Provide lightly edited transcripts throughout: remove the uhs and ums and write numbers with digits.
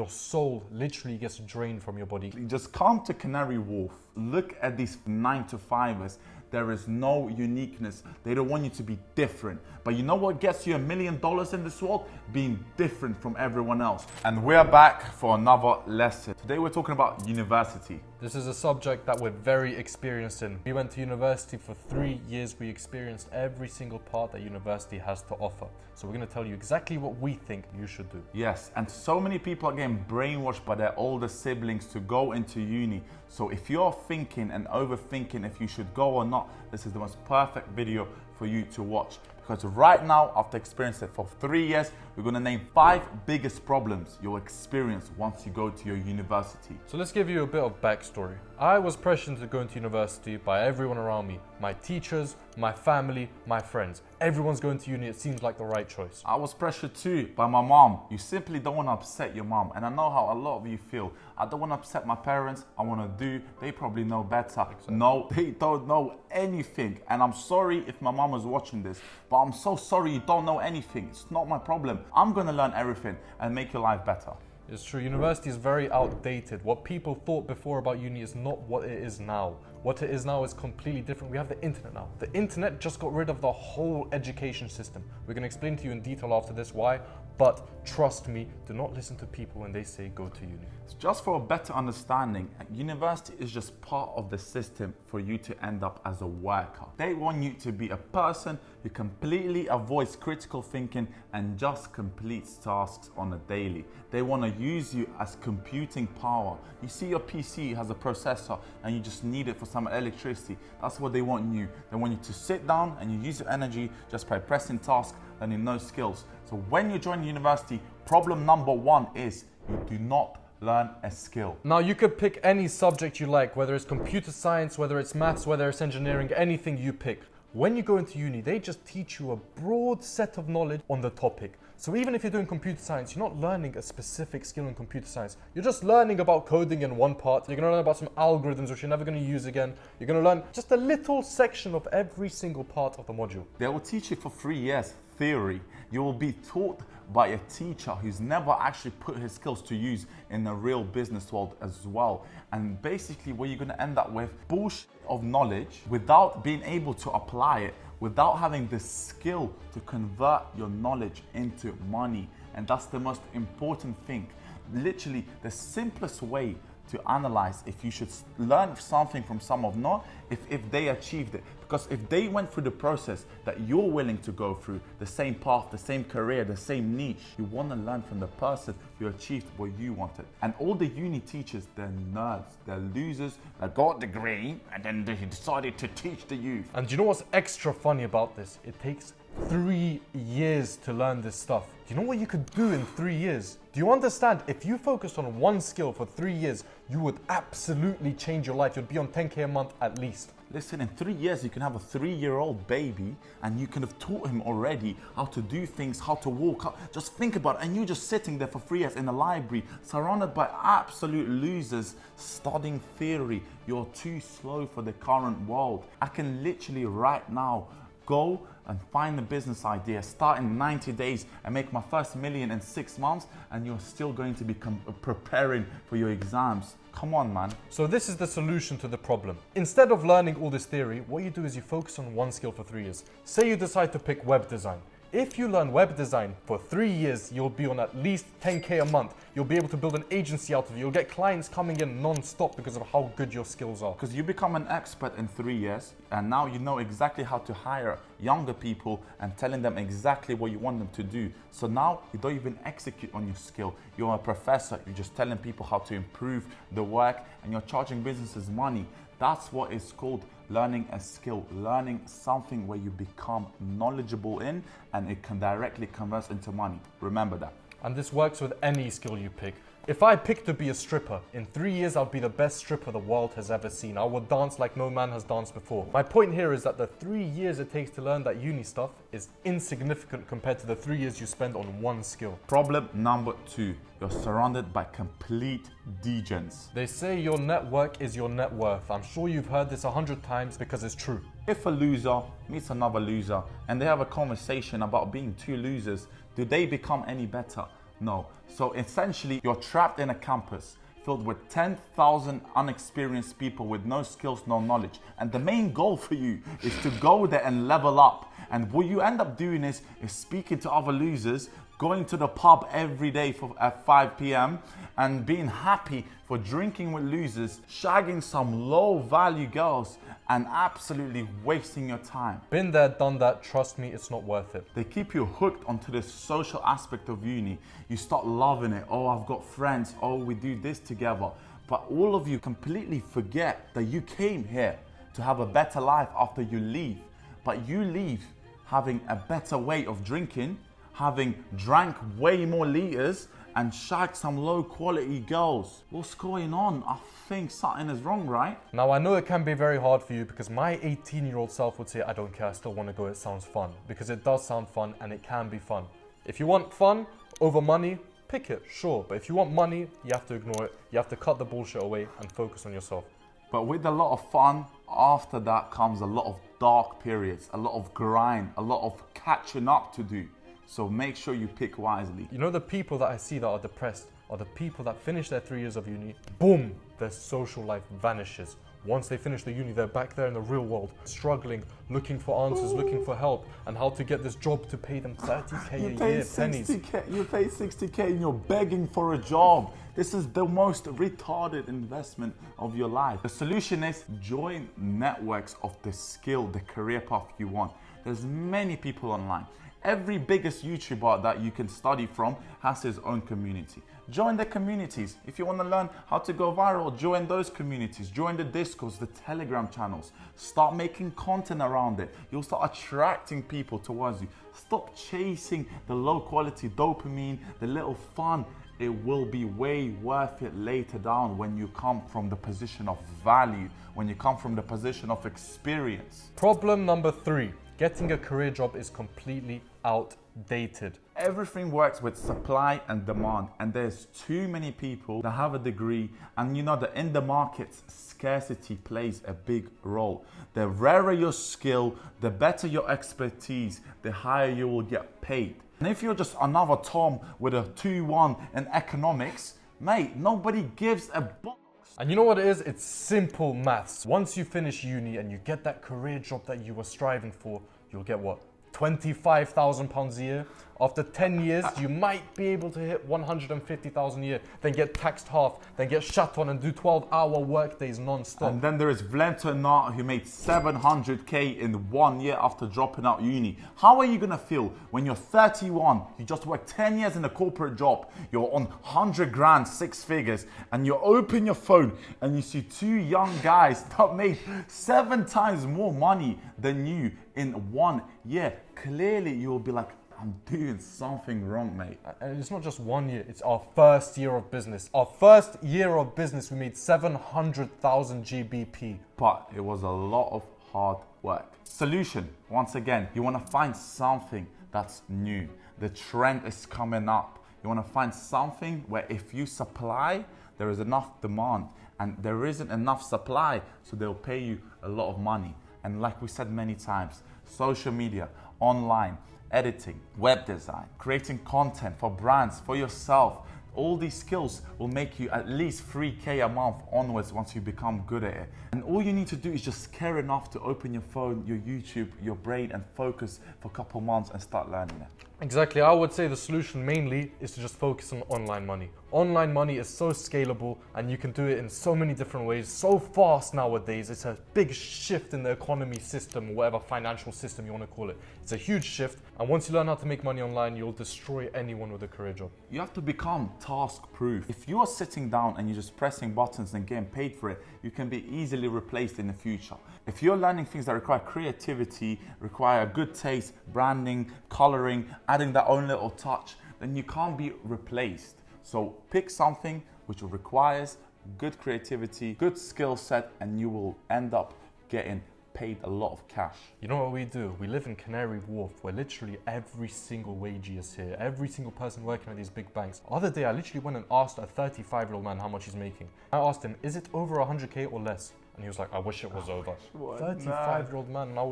your soul literally gets drained from your body. You just come to Canary Wharf, look at these 9-to-5ers. There is no uniqueness. They don't want you to be different. But you know what gets you $1 million in this world? Being different from everyone else. And we're back for another lesson. Today we're talking about university. This is a subject that we're very experienced in. We went to university for 3 years. We experienced every single part that university has to offer. So we're going to tell you exactly what we think you should do. Yes, and so many people are getting brainwashed by their older siblings to go into uni. So if you're thinking and overthinking if you should go or not, this is the most perfect video for you to watch. Because right now, after experiencing it for 3 years, we're going to name 5 biggest problems you'll experience once you go to your university. So let's give you a bit of backstory. I was pressured to go into university by everyone around me. My teachers, my family, my friends. Everyone's going to uni. It seems like the right choice. I was pressured too by my mom. You simply don't want to upset your mom. And I know how a lot of you feel. I don't want to upset my parents. I want to do. They probably know better. Exactly. No, they don't know anything. And I'm sorry if my mom is watching this. But I'm so sorry you don't know anything. It's not my problem. I'm going to learn everything and make your life better. It's true. University is very outdated. What people thought before about uni is not what it is now. What it is now is completely different. We have the internet now. The internet just got rid of the whole education system. We're going to explain to you in detail after this why. But trust me, do not listen to people when they say go to uni. Just for a better understanding, university is just part of the system for you to end up as a worker. They want you to be a person who completely avoids critical thinking and just completes tasks on a daily. They want to use you as computing power. You see your PC has a processor and you just need it for some electricity. That's what they want you. They want you to sit down and you use your energy just by pressing tasks and in no skills. So when you join university, problem number 1 is you do not learn a skill. Now you could pick any subject you like, whether it's computer science, whether it's maths, whether it's engineering, anything you pick. When you go into uni, they just teach you a broad set of knowledge on the topic. So even if you're doing computer science, you're not learning a specific skill in computer science. You're just learning about coding in one part. You're going to learn about some algorithms which you're never going to use again. You're going to learn just a little section of every single part of the module. They will teach you for 3 years theory. You will be taught by a teacher who's never actually put his skills to use in the real business world as well. And basically what you're going to end up with bullshit of knowledge without being able to apply it, without having the skill to convert your knowledge into money. And that's the most important thing. Literally the simplest way to analyze if you should learn something from someone, not if they achieved it. Because if they went through the process that you're willing to go through, the same path, the same career, the same niche, you want to learn from the person who achieved what you wanted. And all the uni teachers, they're nerds, they're losers, they got a degree and then they decided to teach the youth. And do you know what's extra funny about this? It takes 3 years to learn this stuff. Do you know what you could do in 3 years? Do you understand? If you focused on one skill for 3 years, you would absolutely change your life. You'd be on 10K a month at least. Listen, in 3 years, you can have a 3-year-old baby and you can have taught him already how to do things, how to walk. Just think about it. And you're just sitting there for 3 years in a library, surrounded by absolute losers, studying theory. You're too slow for the current world. I can literally right now go and find a business idea, start in 90 days and make my first million in 6 months, and you're still going to be preparing for your exams. Come on, man. So this is the solution to the problem. Instead of learning all this theory, what you do is you focus on one skill for 3 years. Say you decide to pick web design. If you learn web design for 3 years, you'll be on at least 10K a month. You'll be able to build an agency out of it. You'll get clients coming in non-stop because of how good your skills are. Because you become an expert in 3 years, and now you know exactly how to hire younger people and telling them exactly what you want them to do. So now you don't even execute on your skill. You're a professor. You're just telling people how to improve the work, and you're charging businesses money. That's what is called learning a skill, learning something where you become knowledgeable in and it can directly convert into money. Remember that. And this works with any skill you pick. If I pick to be a stripper, in 3 years I'll be the best stripper the world has ever seen. I will dance like no man has danced before. My point here is that the 3 years it takes to learn that uni stuff is insignificant compared to the 3 years you spend on one skill. Problem number 2, you're surrounded by complete degens. They say your network is your net worth. I'm sure you've heard this 100 times because it's true. If a loser meets another loser and they have a conversation about being two losers, do they become any better? No. So essentially, you're trapped in a campus filled with 10,000 unexperienced people with no skills, no knowledge. And the main goal for you is to go there and level up. And what you end up doing is speaking to other losers, going to the pub every day at 5 p.m. and being happy for drinking with losers, shagging some low value girls and absolutely wasting your time. Been there, done that, trust me, it's not worth it. They keep you hooked onto this social aspect of uni. You start loving it. Oh, I've got friends. Oh, we do this together. But all of you completely forget that you came here to have a better life after you leave. But you leave having a better way of drinking, having drank way more liters and shagged some low quality girls. What's going on? I think something is wrong, right? Now I know it can be very hard for you because my 18-year-old self would say, I don't care, I still want to go, it sounds fun. Because it does sound fun and it can be fun. If you want fun over money, pick it, sure. But if you want money, you have to ignore it. You have to cut the bullshit away and focus on yourself. But with a lot of fun, after that comes a lot of dark periods, a lot of grind, a lot of catching up to do. So make sure you pick wisely. You know, the people that I see that are depressed are the people that finish their 3 years of uni, boom, their social life vanishes. Once they finish the uni, they're back there in the real world, struggling, looking for answers, looking for help, and how to get this job to pay them 30k a year, pennies. You pay 60k and you're begging for a job. This is the most retarded investment of your life. The solution is join networks of the skill, the career path you want. There's many people online. Every biggest YouTuber that you can study from has his own community. Join the communities. If you want to learn how to go viral, join those communities. Join the Discords, the Telegram channels. Start making content around it. You'll start attracting people towards you. Stop chasing the low quality dopamine, the little fun. It will be way worth it later down when you come from the position of value, when you come from the position of experience. Problem number 3. Getting a career job is completely outdated. Everything works with supply and demand, and there's too many people that have a degree, and you know that in the markets, scarcity plays a big role. The rarer your skill, the better your expertise, the higher you will get paid. And if you're just another Tom with a 2-1 in economics, mate, nobody gives a box. And you know what it is? It's simple maths. Once you finish uni and you get that career job that you were striving for, you'll get what? £25,000 a year. After 10 years, you might be able to hit 150,000 a year, then get taxed half, then get shut on and do 12-hour work days non-stop. And then there is Vlento Nart who made 700k in 1 year after dropping out uni. How are you gonna feel when you're 31, you just worked 10 years in a corporate job, you're on 100 grand, 6 figures, and you open your phone and you see 2 young guys that made 7 times more money than you in 1 year? Clearly you will be like, I'm doing something wrong, mate. And it's not just 1 year, it's our first year of business. Our first year of business, we made 700,000 GBP. But it was a lot of hard work. Solution, once again, you want to find something that's new. The trend is coming up. You want to find something where if you supply, there is enough demand, and there isn't enough supply, so they'll pay you a lot of money. And like we said many times, social media, online, editing, web design, creating content for brands, for yourself. All these skills will make you at least 3k a month onwards once you become good at it. And all you need to do is just care enough to open your phone, your YouTube, your brain, and focus for a couple months and start learning it. Exactly. I would say the solution mainly is to just focus on online money. Online money is so scalable and you can do it in so many different ways, so fast nowadays. It's a big shift in the economy system, whatever financial system you want to call it. It's a huge shift. And once you learn how to make money online, you'll destroy anyone with a career job. You have to become task-proof. If you are sitting down and you're just pressing buttons and getting paid for it, you can be easily replaced in the future. If you're learning things that require creativity, require good taste, branding, coloring, adding that own little touch, then you can't be replaced. So pick something which requires good creativity, good skill set, and you will end up getting paid a lot of cash. You know what we do? We live in Canary Wharf, where literally every single wage is here. Every single person working at these big banks. The other day, I literally went and asked a 35-year-old man how much he's making. I asked him, is it over 100k or less? And he was like, I wish it was over. What? 35-year-old man, and I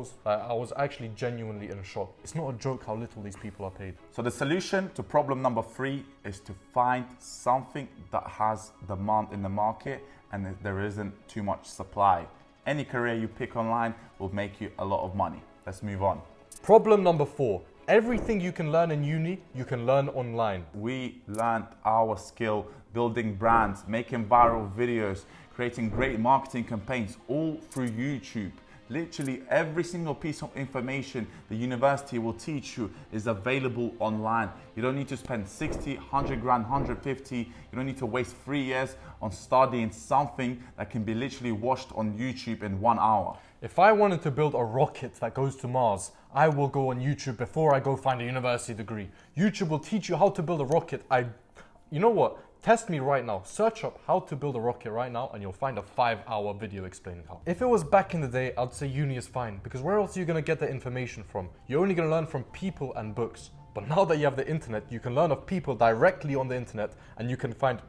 was actually genuinely in shock. It's not a joke how little these people are paid. So the solution to problem number 3 is to find something that has demand in the market and that there isn't too much supply. Any career you pick online will make you a lot of money. Let's move on. Problem number 4. Everything you can learn in uni, you can learn online. We learned our skill building brands, making viral videos, creating great marketing campaigns, all through YouTube. Literally every single piece of information the university will teach you is available online. You don't need to spend 60, 100 grand, 150. You don't need to waste 3 years on studying something that can be literally watched on YouTube in 1 hour. If I wanted to build a rocket that goes to Mars, I will go on YouTube before I go find a university degree. YouTube will teach you how to build a rocket. You know what? Test me right now. Search up how to build a rocket right now and you'll find a 5-hour video explaining how. If it was back in the day, I'd say uni is fine, because where else are you going to get the information from? You're only going to learn from people and books. But now that you have the internet, you can learn of people directly on the internet and you can find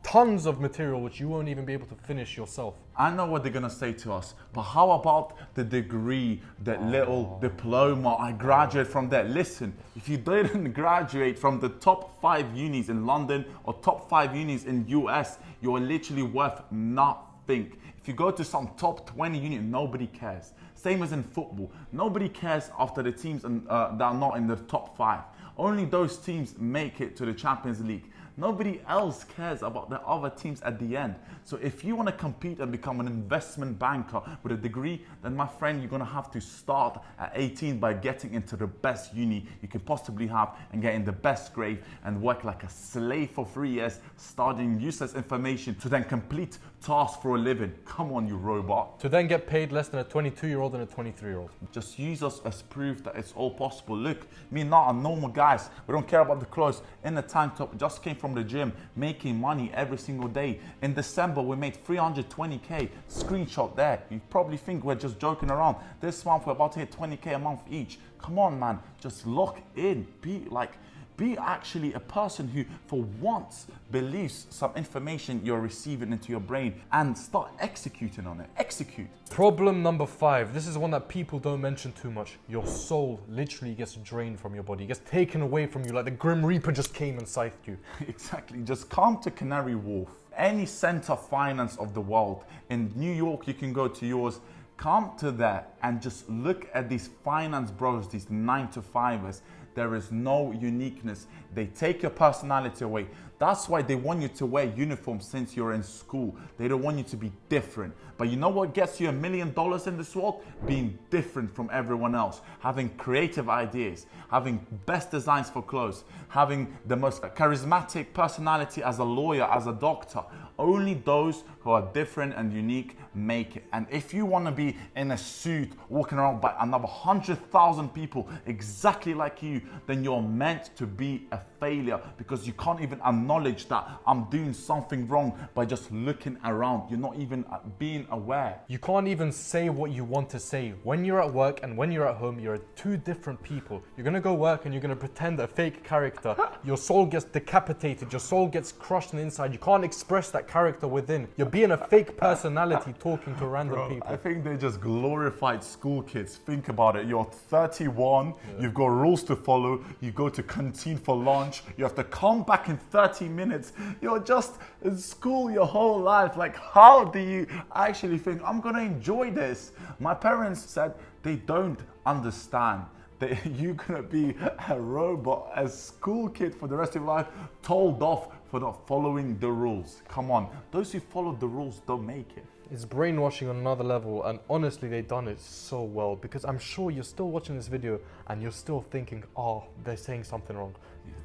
tons of material which you won't even be able to finish yourself. I know what they're gonna say to us, but how about the degree, that little diploma, I graduated from that? Listen, if you didn't graduate from the top 5 unis in London or top 5 unis in US, you are literally worth nothing. If you go to some top 20 uni, nobody cares. Same as in football, nobody cares after the teams that are not in the top 5. Only those teams make it to the Champions League. Nobody else cares about the other teams at the end. So if you want to compete and become an investment banker with a degree, then my friend, you're going to have to start at 18 by getting into the best uni you can possibly have and getting the best grade and work like a slave for 3 years, studying useless information to then complete tasks for a living. Come on, you robot. To then get paid less than a 22-year-old and a 23-year-old. Just use us as proof that it's all possible. Look, me and not a normal guys. We don't care about the clothes. In the tank top, just came from the gym, making money every single day. In December, we made 320k. Screenshot there. You probably think we're just joking around. This month, we're about to hit 20k a month each. Come on, man. Just lock in. Be actually a person who, for once, believes some information you're receiving into your brain and start executing on it. Execute. Problem number 5. This is one that people don't mention too much. Your soul literally gets drained from your body. It gets taken away from you like the Grim Reaper just came and scythed you. Exactly. Just come to Canary Wharf. Any center finance of the world. In New York, you can go to yours. Come to that and just look at these finance bros, these 9-to-5ers. There is no uniqueness. They take your personality away. That's why they want you to wear uniforms since you're in school. They don't want you to be different. But you know what gets you $1 million in this world? Being different from everyone else. Having creative ideas. Having best designs for clothes. Having the most charismatic personality as a lawyer, as a doctor. Only those who are different and unique make it. And if you want to be in a suit walking around by another 100,000 people exactly like you, then you're meant to be a failure, because you can't even acknowledge that I'm doing something wrong by just looking around. You're not even being aware. You can't even say what you want to say. When you're at work and when you're at home, you're 2 different people. You're going to go work and you're going to pretend a fake character. Your soul gets decapitated. Your soul gets crushed on the inside. You can't express that character within. You're being a fake personality talking to random people. I think they just glorified school kids. Think about it. You're 31. You've got rules to follow. You go to canteen for lunch. You have to come back in 30 minutes. You're just in school your whole life. Like, how do you actually think, I'm going to enjoy this? My parents said they don't understand that you're going to be a robot, a school kid for the rest of your life, told off for not following the rules. Come on, those who follow the rules don't make it. It's brainwashing on another level, and honestly they've done it so well, because I'm sure you're still watching this video and you're still thinking, oh, they're saying something wrong.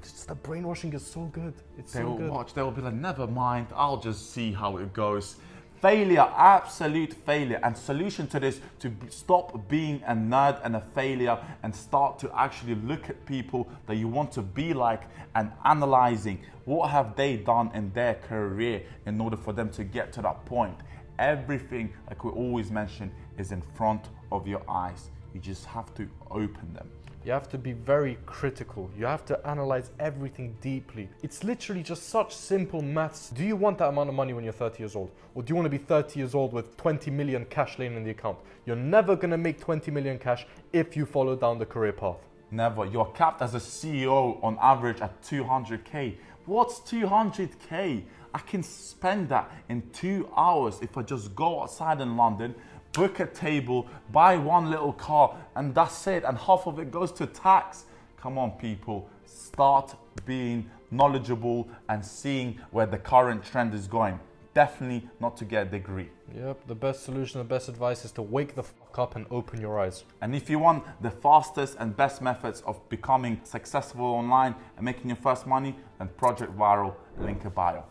It's just the brainwashing is so good. It's so good. They will watch, they will be like, never mind, I'll just see how it goes. Failure, absolute failure. And solution to this, to stop being a nerd and a failure and start to actually look at people that you want to be like and analyzing what have they done in their career in order for them to get to that point. Everything, like we always mention, is in front of your eyes. You just have to open them. You have to be very critical. You have to analyze everything deeply. It's literally just such simple maths. Do you want that amount of money when you're 30 years old? Or do you want to be 30 years old with 20 million cash laying in the account? You're never going to make 20 million cash if you follow down the career path. Never. You're capped as a CEO on average at 200K. What's 200K? I can spend that in 2 hours if I just go outside in London, book a table, buy one little car, and that's it. And half of it goes to tax. Come on, people. Start being knowledgeable and seeing where the current trend is going. Definitely not to get a degree. Yep, the best solution, the best advice is to wake the fuck up and open your eyes. And if you want the fastest and best methods of becoming successful online and making your first money, then Project Viral, link in bio.